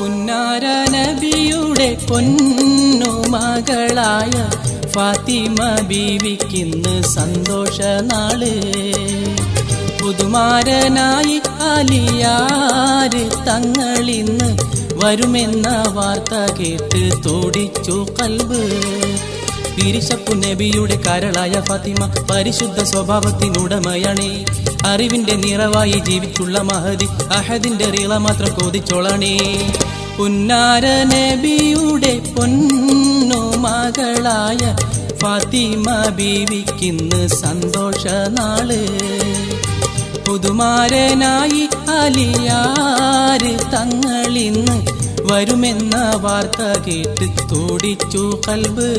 പുന്നാര നബിയുടെ പൊന്നു മകളായ ഫാത്തിമ ബീവിക്കിന്ന് സന്തോഷ നാള്. പുതുമാരനായി ആലിയാര് തങ്ങളിന്ന് വരുമെന്ന വാർത്ത കേട്ട് തോടിച്ചു കൽബ്. പിരിശപ്പു നബിയുടെ കരളായ ഫാത്തിമ പരിശുദ്ധ സ്വഭാവത്തിനുടമയാണേ. അറിവിന്റെ നിറവായി ജീവിച്ചുള്ള മഹദി അഹദിന്റെ റീള മാത്രം കോതിച്ചോളണേ. പുന്നാര നബിയുടെ പൊന്നു മകളായ ഫാത്തിമ ബീവിക്കിന്ന് സന്തോഷ നാള്. പുതുമാരനായി ആലിയാര് തങ്ങളിന്ന് വരുമെന്ന വാർത്ത കേട്ട് തോടിച്ചു കൽബ്.